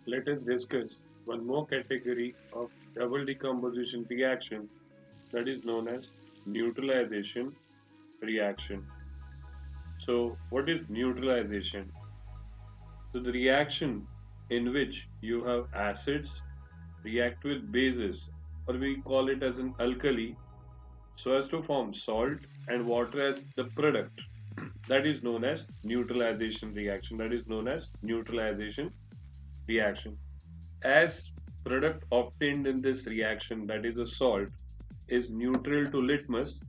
let us discuss one more category of double decomposition reaction that is known as neutralization reaction. So, what is neutralization? So, the reaction in which you have acids react with bases, or we call it as an alkali, so as to form salt and water as the product. That is known as neutralization reaction. That is known as neutralization reaction. As product obtained in this reaction, that is a salt, is neutral to litmus,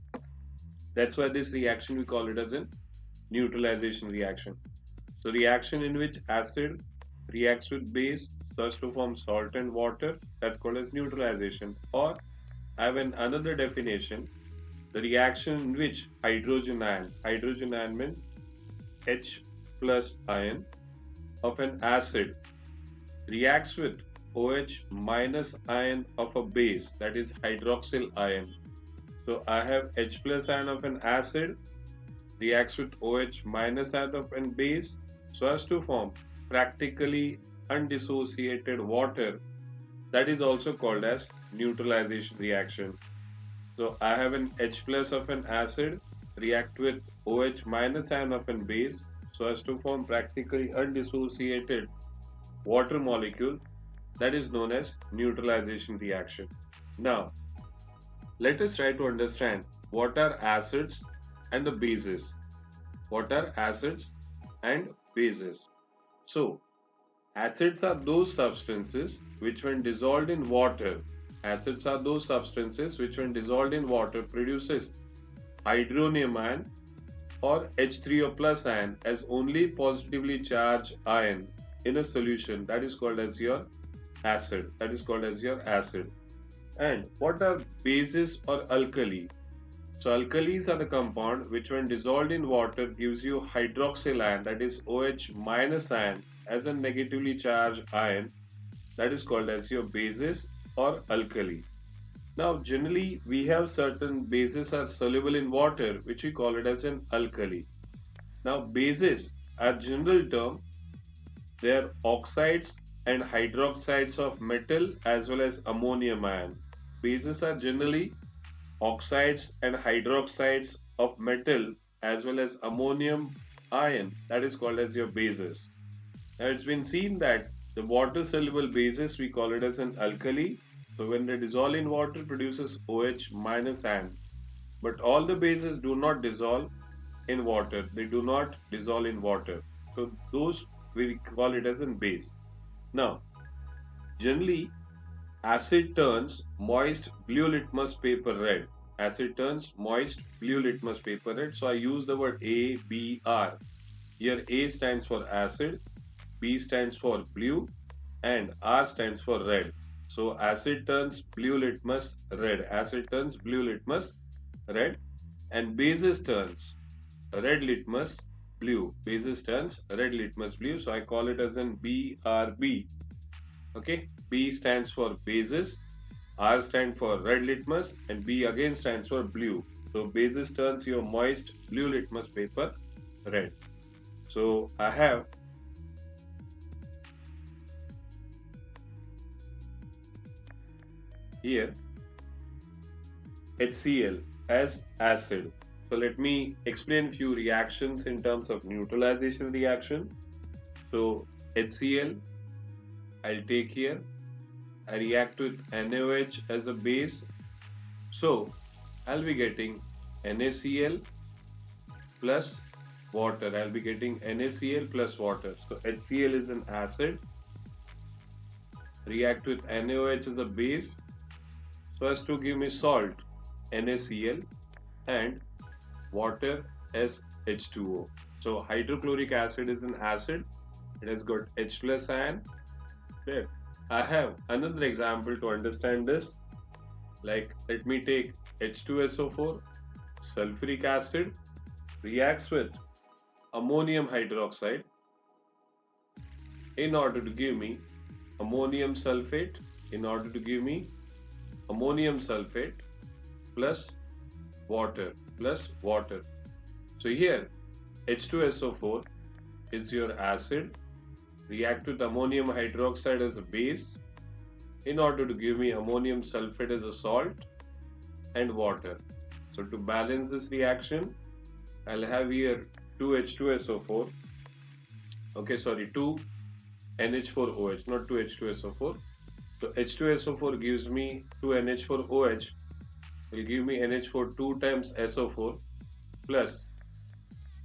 that's why this reaction we call it as a neutralization reaction. So reaction in which acid reacts with base so as to form salt and water, that's called as neutralization. Or I have another definition, the reaction in which hydrogen ion means H plus ion of an acid reacts with OH minus ion of a base, that is hydroxyl ion. So I have H plus ion of an acid reacts with OH minus ion of an base so as to form practically undissociated water, that is also called as neutralization reaction. So I have an H plus of an acid react with OH minus ion of an base so as to form practically undissociated water molecule, that is known as neutralization reaction. Now, let us try to understand what are acids and the bases. What are acids and bases? So, acids are those substances which when dissolved in water, produces hydronium ion or H3O plus ion as only positively charged ion in a solution, that is called as your acid. And what are bases or alkali? So alkalis are the compound which when dissolved in water gives you hydroxyl ion, that is OH minus ion, as a negatively charged ion, that is called as your bases or alkali. Now generally we have certain bases are soluble in water which we call it as an alkali. Now bases are general term, they are oxides and hydroxides of metal as well as ammonium ion. Bases are generally oxides and hydroxides of metal as well as ammonium ion, that is called as your bases. Now it's been seen that the water soluble bases we call it as an alkali. So when they dissolve in water produces OH minus ion. But all the bases do not dissolve in water. So those we call it as a base. Now generally acid turns moist blue litmus paper red. So I use the word A, B, R. Here A stands for acid, B stands for blue, and R stands for red. So acid turns blue litmus red. And bases turns red litmus blue. So I call it as an BRB. Okay, B stands for bases, R stands for red litmus, and B again stands for blue. So bases turns your moist blue litmus paper red. So I have here HCl as acid. So let me explain few reactions in terms of neutralization reaction. So HCl I'll take here. I react with NaOH as a base. So I'll be getting NaCl plus water. So HCl is an acid. React with NaOH as a base so as to give me salt, NaCl, and water as H2O. So hydrochloric acid is an acid. It has got H plus ion. Okay. I have another example to understand this. Like let me take H2SO4, sulfuric acid, reacts with ammonium hydroxide in order to give me ammonium sulfate plus water. So here H2SO4 is your acid react with ammonium hydroxide as a base in order to give me ammonium sulfate as a salt and water. So to balance this reaction, I'll have here 2H2SO4. Okay, sorry, 2NH4OH, not 2H2SO4. So H2SO4 gives me 2NH4OH, will give me NH4 2 times SO4 plus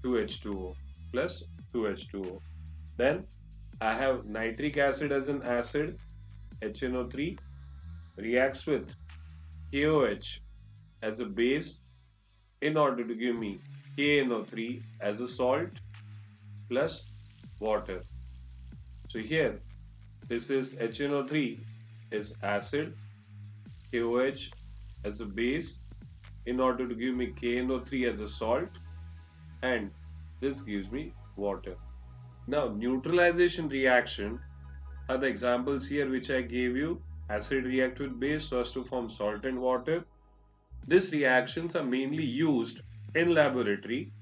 2H2O plus 2H2O. Then I have nitric acid as an acid, HNO3 reacts with KOH as a base in order to give me KNO3 as a salt plus water. So here this is HNO3 is acid, KOH as a base in order to give me KNO3 as a salt, and this gives me water. Now neutralization reaction are the examples here which I gave you. Acid react with base so as to form salt and water. These reactions are mainly used in laboratory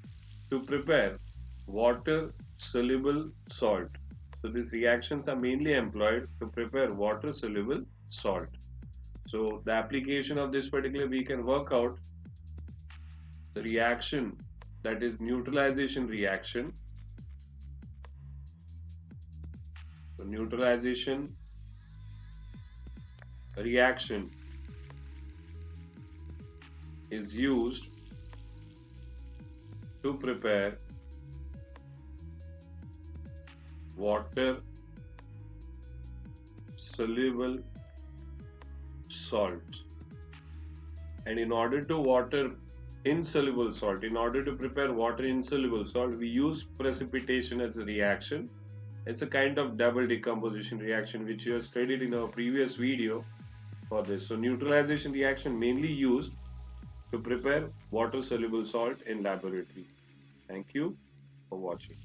to prepare water soluble salt. So these reactions are mainly employed to prepare water soluble salt. So the application of this particular, we can work out the reaction, that is neutralization reaction. So neutralization reaction is used to prepare water soluble salts. And in order to prepare water insoluble salt, we use precipitation as a reaction. It's a kind of double decomposition reaction which you have studied in our previous video for this. So neutralization reaction mainly used to prepare water soluble salt in laboratory. Thank you for watching.